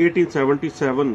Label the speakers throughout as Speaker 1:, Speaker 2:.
Speaker 1: 1877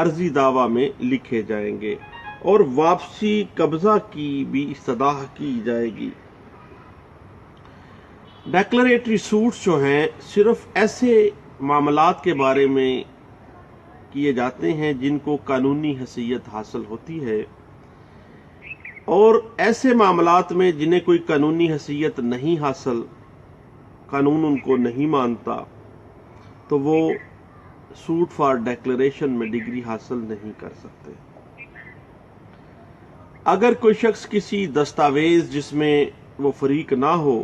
Speaker 1: عرضی دعویٰ میں لکھے جائیں گے اور واپسی قبضہ کی بھی استدعا کی جائے گی۔ ڈیکلریٹری سوٹس جو ہیں صرف ایسے معاملات کے بارے میں کیے جاتے ہیں جن کو قانونی حیثیت حاصل ہوتی ہے، اور ایسے معاملات میں جنہیں کوئی قانونی حیثیت نہیں حاصل، قانون ان کو نہیں مانتا، تو وہ سوٹ فار ڈیکلریشن میں ڈگری حاصل نہیں کر سکتے۔ اگر کوئی شخص کسی دستاویز جس میں وہ فریق نہ ہو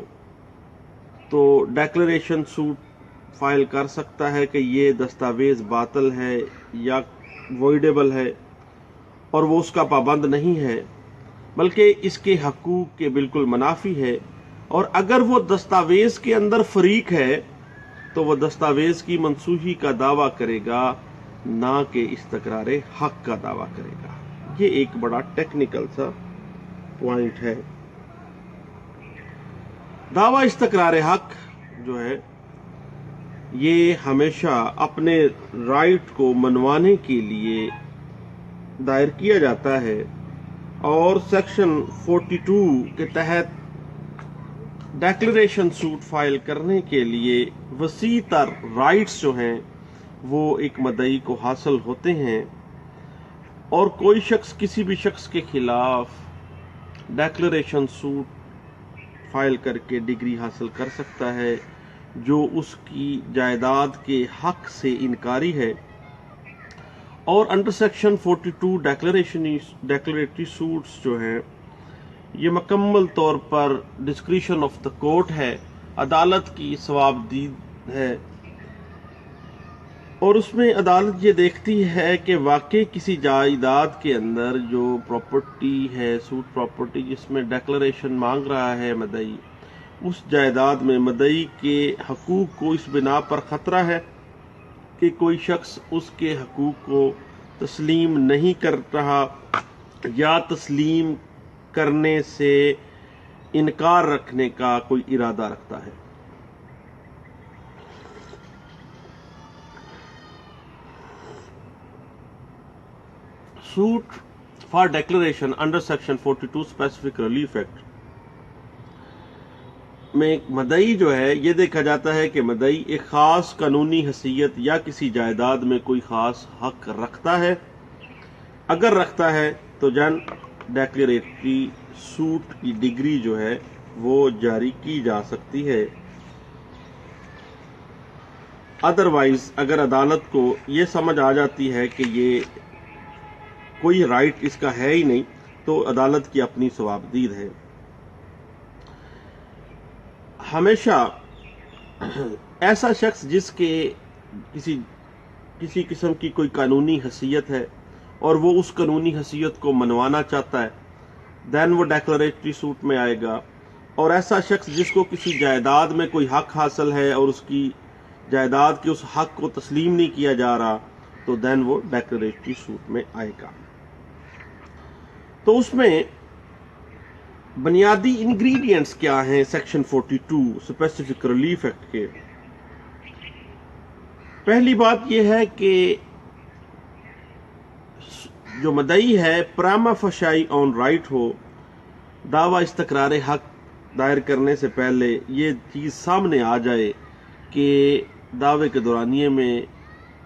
Speaker 1: تو ڈیکلریشن سوٹ فائل کر سکتا ہے کہ یہ دستاویز باطل ہے یا وائڈیبل ہے، اور وہ اس کا پابند نہیں ہے بلکہ اس کے حقوق کے بالکل منافی ہے، اور اگر وہ دستاویز کے اندر فریق ہے تو وہ دستاویز کی منسوخی کا دعویٰ کرے گا، نہ کہ استقرار حق کا دعویٰ کرے گا۔ یہ ایک بڑا ٹیکنیکل سا پوائنٹ ہے۔ دعویٰ استقرار حق جو ہے یہ ہمیشہ اپنے رائٹ کو منوانے کے لیے دائر کیا جاتا ہے، اور سیکشن 42 کے تحت ڈیکلریشن سوٹ فائل کرنے کے لیے وسیع تر رائٹس جو ہیں وہ ایک مدعی کو حاصل ہوتے ہیں، اور کوئی شخص کسی بھی شخص کے خلاف ڈیکلریشن سوٹ فائل کر کے ڈگری حاصل کر سکتا ہے جو اس کی جائیداد کے حق سے انکاری ہے، اور انڈر سیکشن 42 ڈیکلریٹری سوٹس جو ہیں یہ مکمل طور پر ڈسکریشن آف دا کورٹ ہے، عدالت کی ثوابدید ہے، اور اس میں عدالت یہ دیکھتی ہے کہ واقعی کسی جائیداد کے اندر جو پراپرٹی ہے، سوٹ پراپرٹی جس میں ڈیکلریشن مانگ رہا ہے مدعی، اس جائیداد میں مدعی کے حقوق کو اس بنا پر خطرہ ہے کہ کوئی شخص اس کے حقوق کو تسلیم نہیں کر رہا یا تسلیم کرنے سے انکار رکھنے کا کوئی ارادہ رکھتا ہے۔ Suit for declaration under section 42 specific relief act میں مدعی جو ہے یہ دیکھا جاتا ہے کہ مدعی ایک خاص قانونی حیثیت یا کسی جائیداد میں کوئی خاص حق رکھتا ہے۔ اگر رکھتا ہے تو ڈیکلریٹری سوٹ کی ڈگری جو ہے وہ جاری کی جا سکتی ہے۔ ادروائز اگر عدالت کو یہ سمجھ آ جاتی ہے کہ یہ کوئی رائٹ اس کا ہے ہی نہیں تو عدالت کی اپنی ثوابدید ہے۔ ہمیشہ ایسا شخص جس کے کسی قسم کی کوئی قانونی حیثیت ہے اور وہ اس قانونی حیثیت کو منوانا چاہتا ہے دین وہ ڈیکلریٹری سوٹ میں آئے گا، اور ایسا شخص جس کو کسی جائیداد میں کوئی حق حاصل ہے اور اس کی جائیداد کے اس حق کو تسلیم نہیں کیا جا رہا تو دین وہ ڈیکلریٹری سوٹ میں آئے گا۔ تو اس میں بنیادی انگریڈینٹس کیا ہیں سیکشن 42 اسپیسیفک ریلیف ایکٹ کے؟ پہلی بات یہ ہے کہ جو مدعی ہے پراما فشائی آن رائٹ ہو، دعویٰ استقرار حق دائر کرنے سے پہلے یہ چیز سامنے آ جائے کہ دعوے کے دورانیے میں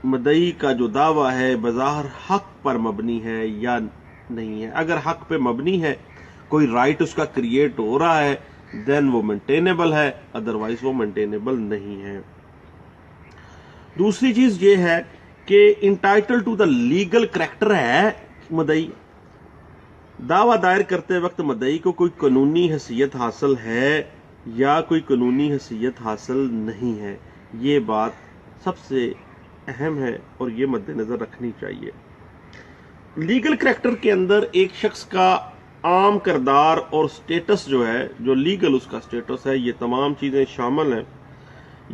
Speaker 1: مدعی کا جو دعویٰ ہے بظاہر حق پر مبنی ہے یا نہیں ہے۔ اگر حق پہ مبنی ہے، کوئی رائٹ اس کا کریٹ ہو رہا ہے، دین وہ مینٹینیبل ہے، ادروائز وہ مینٹینیبل نہیں ہے۔ دوسری چیز یہ ہے کہ entitle to the legal character ہے مدعی۔ دعویٰ دائر کرتے وقت مدعی کو کوئی قانونی حیثیت حاصل ہے یا کوئی قانونی حیثیت حاصل نہیں ہے، یہ بات سب سے اہم ہے اور یہ مد نظر رکھنی چاہیے۔ لیگل کریکٹر کے اندر ایک شخص کا عام کردار اور سٹیٹس جو ہے، جو لیگل اس کا سٹیٹس ہے، یہ تمام چیزیں شامل ہیں۔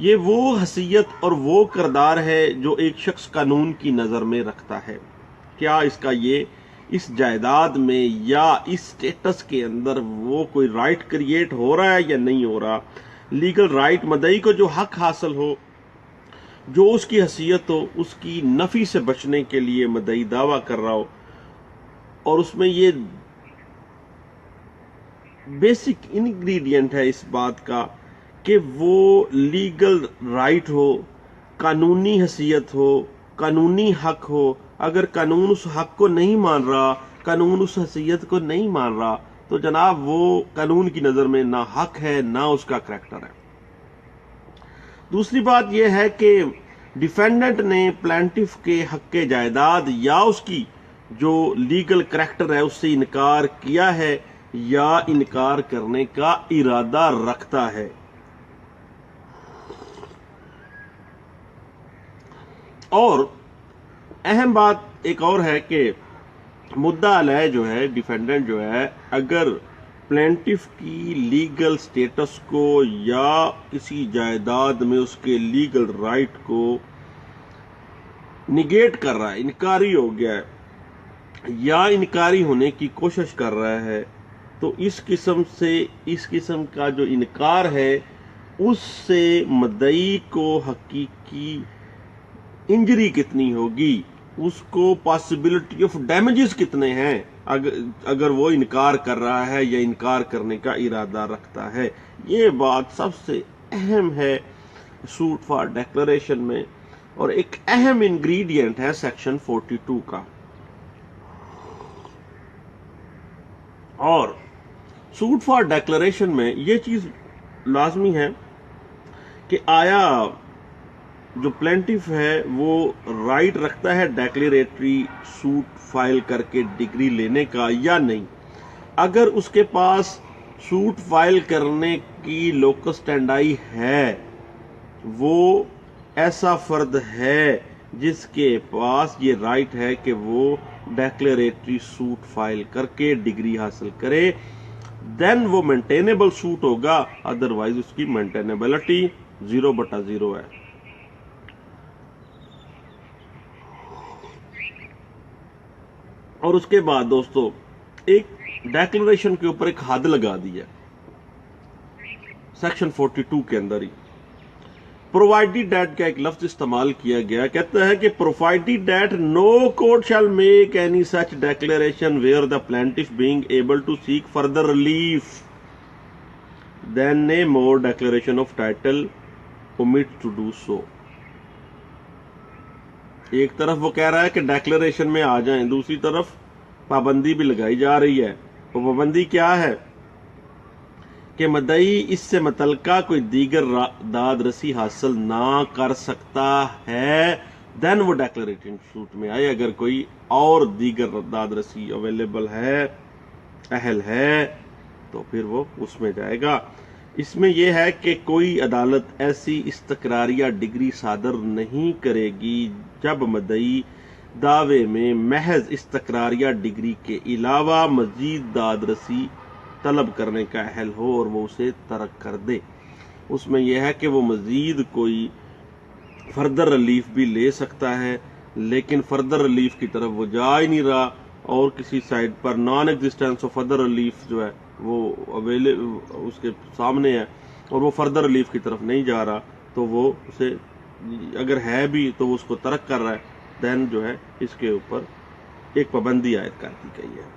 Speaker 1: یہ وہ حیثیت اور وہ کردار ہے جو ایک شخص قانون کی نظر میں رکھتا ہے۔ کیا اس کا یہ اس جائیداد میں یا اس سٹیٹس کے اندر وہ کوئی رائٹ کریٹ ہو رہا ہے یا نہیں ہو رہا۔ لیگل رائٹ، مدعی کو جو حق حاصل ہو جو اس کی حیثیت ہو اس کی نفی سے بچنے کے لیے مدعی دعویٰ کر رہا ہو، اور اس میں یہ بیسک انگریڈینٹ ہے اس بات کا کہ وہ لیگل رائٹ ہو، قانونی حیثیت ہو، قانونی حق ہو۔ اگر قانون اس حق کو نہیں مان رہا، قانون اس حیثیت کو نہیں مان رہا، تو جناب وہ قانون کی نظر میں نہ حق ہے نہ اس کا کریکٹر ہے۔ دوسری بات یہ ہے کہ ڈیفینڈنٹ نے پلینٹف کے حق جائیداد یا اس کی جو لیگل کریکٹر ہے اس سے انکار کیا ہے یا انکار کرنے کا ارادہ رکھتا ہے۔ اور اہم بات ایک اور ہے کہ مدعا علیہ جو ہے، ڈیفینڈنٹ جو ہے، اگر پلینٹف کی لیگل سٹیٹس کو یا کسی جائیداد میں اس کے لیگل رائٹ کو نگیٹ کر رہا ہے، انکاری ہو گیا ہے یا انکاری ہونے کی کوشش کر رہا ہے، تو اس قسم کا جو انکار ہے اس سے مدعی کو حقیقی انجری کتنی ہوگی، اس کو پاسبلٹی آف ڈیمیجز کتنے ہیں اگر وہ انکار کر رہا ہے یا انکار کرنے کا ارادہ رکھتا ہے۔ یہ بات سب سے اہم ہے سوٹ فار ڈیکلریشن میں، اور ایک اہم انگریڈینٹ ہے سیکشن 42 کا۔ اور سوٹ فار ڈیکلریشن میں یہ چیز لازمی ہے کہ آیا جو پلینٹف ہے وہ رائٹ رکھتا ہے ڈیکلیریٹری سوٹ فائل کر کے ڈگری لینے کا یا نہیں۔ اگر اس کے پاس سوٹ فائل کرنے کی لوکس اسٹینڈائی ہے، وہ ایسا فرد ہے جس کے پاس یہ رائٹ ہے کہ وہ ڈیکلیریٹری سوٹ فائل کر کے ڈگری حاصل کرے، دین وہ مینٹینیبل سوٹ ہوگا، ادروائز اس کی مینٹینیبلٹی 0/0 ہے۔ اور اس کے بعد دوستو ایک ڈیکلریشن کے اوپر ایک حد لگا دی ہے سیکشن 42 کے اندر ہی۔ پرووائڈیڈ دیٹ کا ایک لفظ استعمال کیا گیا، کہتا ہے کہ provided that no court shall make any such declaration where the plaintiff being able to seek further relief than a mere declaration of title omit to do so. ایک طرف وہ کہہ رہا ہے کہ ڈیکلریشن میں آ جائیں، دوسری طرف پابندی بھی لگائی جا رہی ہے۔ وہ پابندی کیا ہے کہ مدعی اس سے متعلقہ کوئی دیگر داد رسی حاصل نہ کر سکتا ہے، دین وہ ڈیکلریٹنگ سوٹ میں آئے۔ اگر کوئی اور دیگر داد رسی اویلیبل ہے، اہل ہے، تو پھر وہ اس میں جائے گا۔ اس میں یہ ہے کہ کوئی عدالت ایسی استقراریہ ڈگری صادر نہیں کرے گی جب مدعی دعوے میں محض استقراریہ ڈگری کے علاوہ مزید داد رسی طلب کرنے کا اہل ہو اور وہ اسے ترک کر دے۔ اس میں یہ ہے کہ وہ مزید کوئی فردر ریلیف بھی لے سکتا ہے، لیکن فردر ریلیف کی طرف وہ جا ہی نہیں رہا، اور کسی سائٹ پر non existence of further relief جو ہے وہ اس کے سامنے ہے، اور وہ فردر ریلیف کی طرف نہیں جا رہا، تو وہ اسے اگر ہے بھی تو وہ اس کو ترک کر رہا ہے، دین جو ہے اس کے اوپر ایک پابندی عائد کر دی گئی ہے۔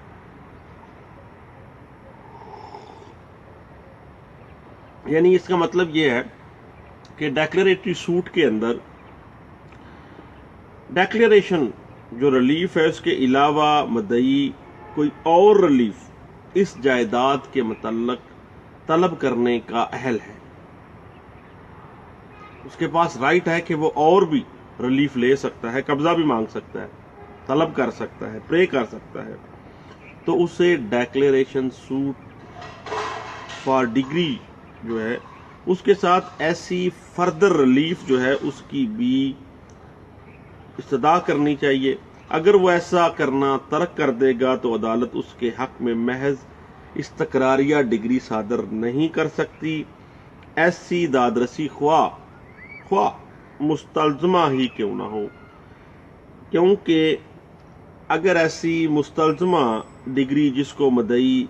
Speaker 1: یعنی اس کا مطلب یہ ہے کہ ڈیکلیریٹری سوٹ کے اندر ڈیکلیریشن جو ریلیف ہے اس کے علاوہ مدعی کوئی اور ریلیف اس جائیداد کے متعلق طلب کرنے کا اہل ہے، اس کے پاس رائٹ ہے کہ وہ اور بھی ریلیف لے سکتا ہے، قبضہ بھی مانگ سکتا ہے، طلب کر سکتا ہے، پرے کر سکتا ہے، تو اسے ڈیکلیریشن سوٹ فار ڈگری جو ہے اس کے ساتھ ایسی فردر ریلیف جو ہے اس کی بھی استدعا کرنی چاہیے۔ اگر وہ ایسا کرنا ترک کر دے گا تو عدالت اس کے حق میں محض استقراریہ ڈگری صادر نہیں کر سکتی۔ ایسی دادرسی خواہ مستلزمہ ہی کیوں نہ ہو، کیونکہ اگر ایسی مستلزمہ ڈگری جس کو مدعی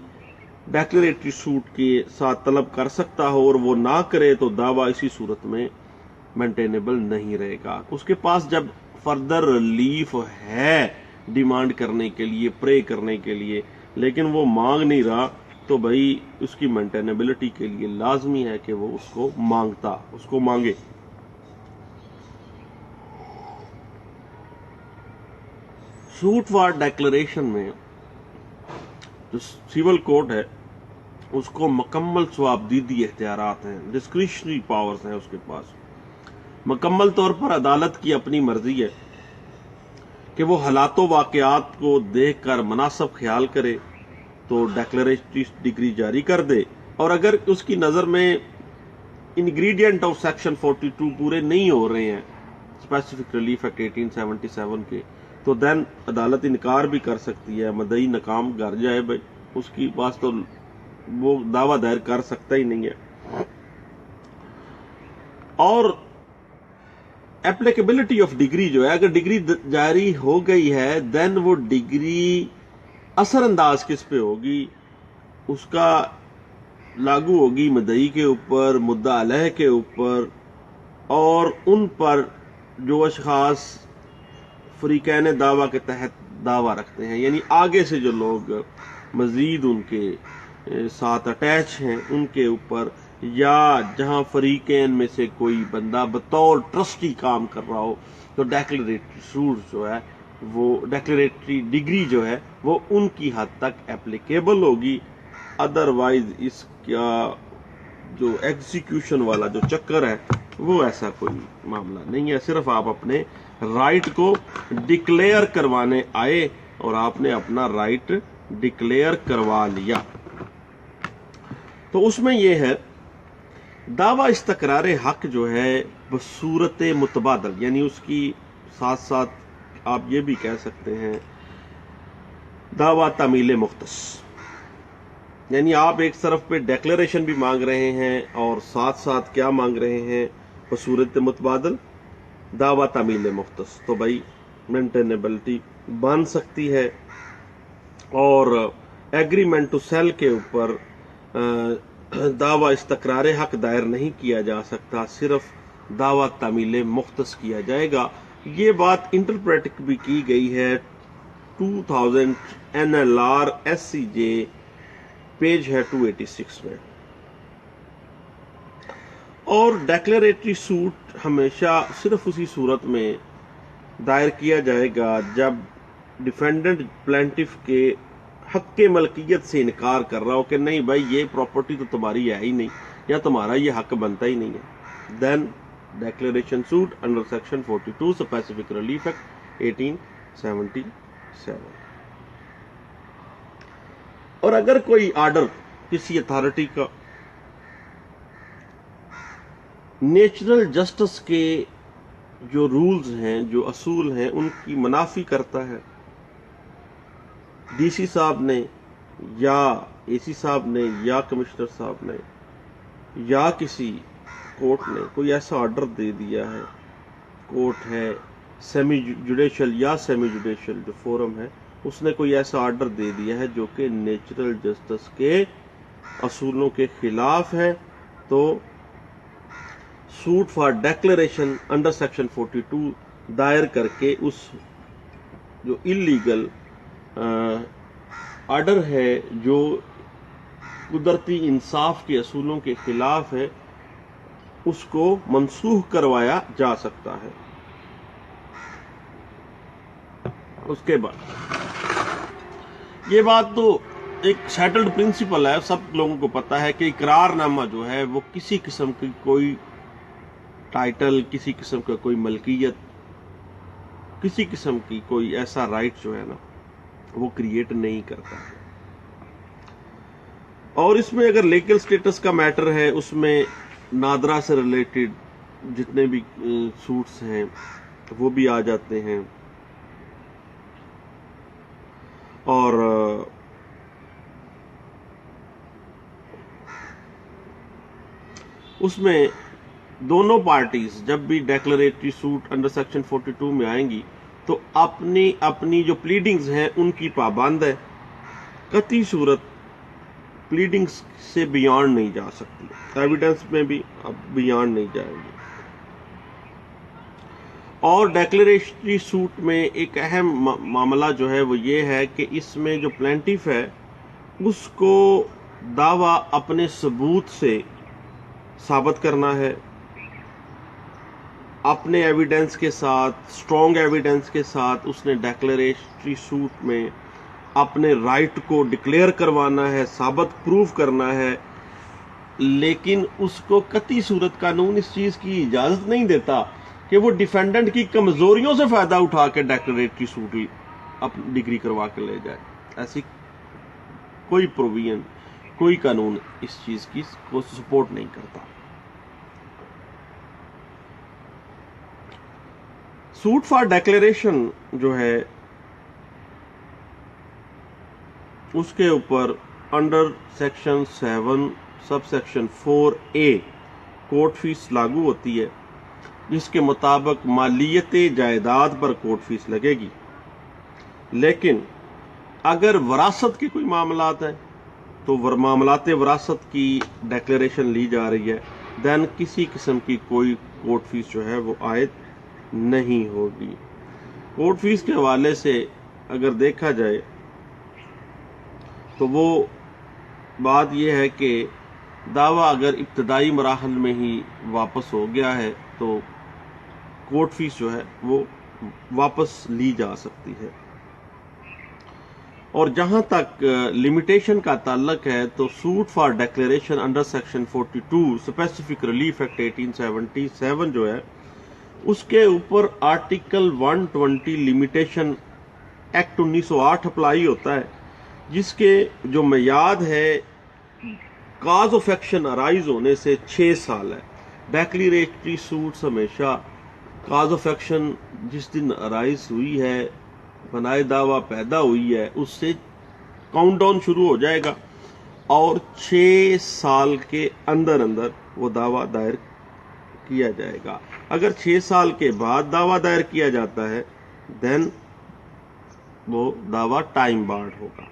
Speaker 1: ڈیکلیریٹری سوٹ کے ساتھ طلب کر سکتا ہو اور وہ نہ کرے تو دعویٰ اسی صورت میں مینٹینیبل نہیں رہے گا. اس کے پاس جب فردر ریلیف ہے ڈیمانڈ کرنے کے لیے، پرے کرنے کے لیے، لیکن وہ مانگ نہیں رہا، تو بھائی اس کی مینٹینیبلٹی کے لیے لازمی ہے کہ وہ اس کو مانگے. سوٹ فار ڈیکلریشن میں جو سول کوڈ ہے اس کو مکمل ثوابدیدی اختیارات ہیں، ڈسکریشنری پاورز ہیں اس کے پاس. مکمل طور پر عدالت کی اپنی مرضی ہے کہ وہ حالات و واقعات کو دیکھ کر مناسب خیال کرے تو ڈیکلریٹری ڈگری جاری کر دے، اور اگر اس کی نظر میں انگریڈینٹ آف سیکشن 42 پورے نہیں ہو رہے ہیں اسپیسیفک ریلیف ایکٹ 1877 کے، تو دین عدالت انکار بھی کر سکتی ہے، مدعی ناکام کر جائے بھائی، اس کی پاس تو وہ دعویٰ دائر کر سکتا ہی نہیں ہے. اور اپلیکیبلٹی آف ڈگری جو ہے، اگر ڈگری جاری ہو گئی ہے دین وہ ڈگری اثر انداز کس پہ ہوگی؟ اس کا لاگو ہوگی مدعی کے اوپر، مدعا علیہ کے اوپر، اور ان پر جو اشخاص فریقین دعویٰ کے تحت دعویٰ رکھتے ہیں، یعنی آگے سے جو لوگ مزید ان کے ساتھ اٹیچ ہیں ان کے اوپر، یا جہاں فریقین میں سے کوئی بندہ بطور ٹرسٹی کام کر رہا ہو، تو ڈیکلریٹری سوٹ جو ہے وہ ڈیکلریٹری ڈگری جو ہے وہ ان کی حد تک اپلیکیبل ہوگی. ادروائز اس کا جو ایگزیکیوشن والا جو چکر ہے وہ ایسا کوئی معاملہ نہیں ہے. صرف آپ اپنے رائٹ کو ڈکلیئر کروانے آئے اور آپ نے اپنا رائٹ ڈکلیئر کروا لیا. تو اس میں یہ ہے دعویٰ استقرار حق جو ہے بصورت متبادل، یعنی اس کی ساتھ ساتھ آپ یہ بھی کہہ سکتے ہیں دعویٰ تعمیل مختص، یعنی آپ ایک طرف پہ ڈیکلریشن بھی مانگ رہے ہیں اور ساتھ ساتھ کیا مانگ رہے ہیں؟ بصورت متبادل دعویٰ تعمیل مختص. تو بھائی مینٹینیبلٹی بن سکتی ہے، اور ایگریمنٹ ٹو سیل کے اوپر دعویٰ استقرار حق دائر نہیں کیا جا سکتا، صرف دعویٰ تعمیل مختص کیا جائے گا. یہ بات انٹرپریٹ بھی کی گئی ہے 2000 NLR SCJ پیج ہے 286 میں. اور ڈیکلریٹری سوٹ ہمیشہ صرف اسی صورت میں دائر کیا جائے گا جب ڈیفینڈنٹ پلینٹف کے حق ملکیت سے انکار کر رہا ہو کہ نہیں بھائی یہ پراپرٹی تو تمہاری ہے ہی نہیں، یا تمہارا یہ حق بنتا ہی نہیں ہے. Then declaration suit under section 42 specific relief act 1877. اور اگر کوئی آرڈر کسی اتھارٹی کا نیچرل جسٹس کے جو رولز ہیں، جو اصول ہیں، ان کی منافی کرتا ہے، ڈی سی صاحب نے یا اے سی صاحب نے یا کمشنر صاحب نے یا کسی کورٹ نے کوئی ایسا آرڈر دے دیا ہے، کورٹ ہے سیمی جوڈیشل یا سیمی جوڈیشل جو فورم ہے، اس نے کوئی ایسا آرڈر دے دیا ہے جو کہ نیچرل جسٹس کے اصولوں کے خلاف ہے، تو suit for declaration under section 42 دائر کر کے اس جو انلیگل آرڈر ہے جو قدرتی انصاف کے اصولوں کے خلاف ہے اس کو منسوخ کروایا جا سکتا ہے. اس کے بعد یہ بات تو ایک سیٹلڈ پرنسپل ہے، سب لوگوں کو پتا ہے کہ اقرار نامہ جو ہے وہ کسی قسم کی کوئی ٹائٹل، کسی قسم کا کوئی ملکیت، کسی قسم کی کوئی ایسا رائٹ جو ہے نا وہ کریٹ نہیں کرتا ہے. اور اس میں اگر لیگل سٹیٹس کا میٹر ہے، اس میں نادرا سے ریلیٹڈ جتنے بھی سوٹس ہیں وہ بھی آ جاتے ہیں. اور اس میں دونوں پارٹیز جب بھی ڈیکلریٹری سوٹ انڈر سیکشن 42 میں آئیں گی تو اپنی جو پلیڈنگز ہیں ان کی پابند ہے، قطعی صورت پلیڈنگز سے بیانڈ نہیں جا سکتی، ایویڈنس میں بھی اب بیانڈ نہیں جائے گی. اور ڈیکلریٹری سوٹ میں ایک اہم معاملہ جو ہے وہ یہ ہے کہ اس میں جو پلینٹیف ہے اس کو دعویٰ اپنے ثبوت سے ثابت کرنا ہے، اپنے ایویڈنس کے ساتھ، اسٹرانگ ایویڈنس کے ساتھ اس نے ڈیکلریٹری سوٹ میں اپنے رائٹ کو ڈکلیئر کروانا ہے، ثابت پروف کرنا ہے، لیکن اس کو قطعی صورت قانون اس چیز کی اجازت نہیں دیتا کہ وہ ڈیفینڈنٹ کی کمزوریوں سے فائدہ اٹھا کے ڈیکلریٹری سوٹ اپنی ڈگری کروا کے لے جائے۔ ایسی کوئی پروویژن، کوئی قانون اس چیز کی کو سپورٹ نہیں کرتا۔ سوٹ فار ڈیکلیریشن جو ہے اس کے اوپر under section 7 sub section 4A court fees لاگو ہوتی ہے، جس کے مطابق مالیت جائیداد پر کورٹ فیس لگے گی، لیکن اگر وراثت کے کوئی معاملات ہیں تو معاملات وراثت کی ڈیکلیریشن لی جا رہی ہے، دین کسی قسم کی کوئی کورٹ فیس جو ہے وہ عائد نہیں ہوگی۔ کورٹ فیس کے حوالے سے اگر دیکھا جائے تو وہ بات یہ ہے کہ دعویٰ اگر ابتدائی مراحل میں ہی واپس ہو گیا ہے تو کورٹ فیس جو ہے وہ واپس لی جا سکتی ہے۔ اور جہاں تک لمیٹیشن کا تعلق ہے تو suit for declaration under section 42 specific relief act 1877 جو ہے اس کے اوپر آرٹیکل 120 لمیٹیشن ایکٹ 1908 اپلائی ہوتا ہے، جس کے جو میعاد ہے کاز آف ایکشن ارائز ہونے سے 6 سال ہے۔ ڈیکلیریٹری سوٹس ہمیشہ کاز آف ایکشن جس دن ارائز ہوئی ہے، بنائے دعویٰ پیدا ہوئی ہے، اس سے کاؤنٹ ڈاؤن شروع ہو جائے گا اور 6 سال کے اندر وہ دعویٰ دائر کیا جائے گا۔ اگر 6 سال کے بعد دعویٰ دائر کیا جاتا ہے دین وہ دعویٰ ٹائم بارڈ ہوگا۔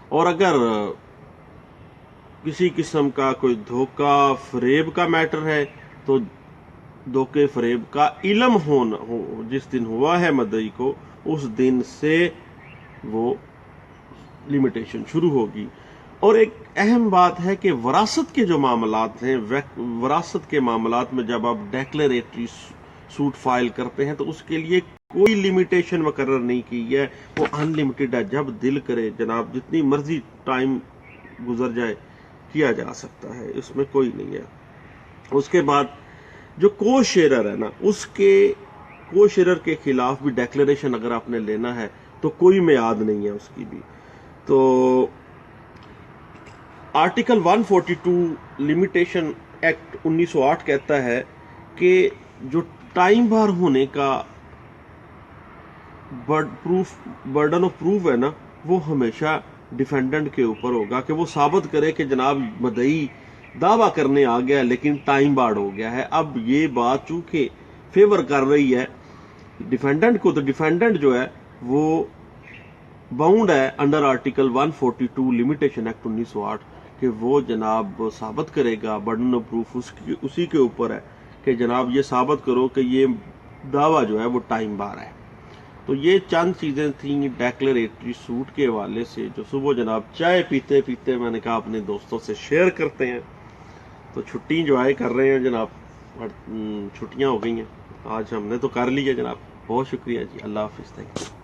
Speaker 1: اور اگر کسی قسم کا کوئی دھوکہ فریب کا میٹر ہے تو دھوکے فریب کا علم ہونا جس دن ہوا ہے مدعی کو، اس دن سے وہ لمیٹیشن شروع ہوگی۔ اور ایک اہم بات ہے کہ وراثت کے جو معاملات ہیں، وراثت کے معاملات میں جب آپ ڈیکلیریٹری سوٹ فائل کرتے ہیں تو اس کے لیے کوئی لمیٹیشن مقرر نہیں کی ہے، وہ ان لمیٹڈ ہے، جب دل کرے جناب جتنی مرضی ٹائم گزر جائے کیا جا سکتا ہے، اس میں کوئی نہیں ہے۔ اس کے بعد جو کو شیئرر ہے نا، اس کے کو شیئرر کے خلاف بھی ڈیکلیریشن اگر آپ نے لینا ہے تو کوئی میعاد نہیں ہے اس کی بھی۔ تو آرٹیکل 142 لمیٹیشن ایکٹ 1908 کہتا ہے کہ جو ٹائم بار ہونے کا برڈن آف پروف ہے نا، وہ ہمیشہ ڈیفینڈنٹ کے اوپر ہوگا کہ وہ ثابت کرے کہ جناب مدعی دعویٰ کرنے آ گیا لیکن ٹائم بارڈ ہو گیا ہے۔ اب یہ بات چونکہ فیور کر رہی ہے ڈیفینڈنٹ کو، تو ڈیفینڈنٹ جو ہے وہ باؤنڈ ہے انڈر آرٹیکل 142 لمیٹیشن ایکٹ 1908 کہ وہ جناب ثابت کرے گا، برڈن آف پروف اسی کے اوپر ہے کہ جناب یہ ثابت کرو کہ یہ دعویٰ جو ہے وہ ٹائم بار ہے۔ تو یہ چند چیزیں تھیں ڈیکلیریٹری سوٹ کے حوالے سے جو صبح جناب چائے پیتے پیتے میں نے کہا اپنے دوستوں سے شیئر کرتے ہیں۔ تو چھٹی انجوائے کر رہے ہیں جناب، چھٹیاں ہو گئی ہیں، آج ہم نے تو کر لی ہے جناب۔ بہت شکریہ جی، اللہ حافظ، تھینک یو۔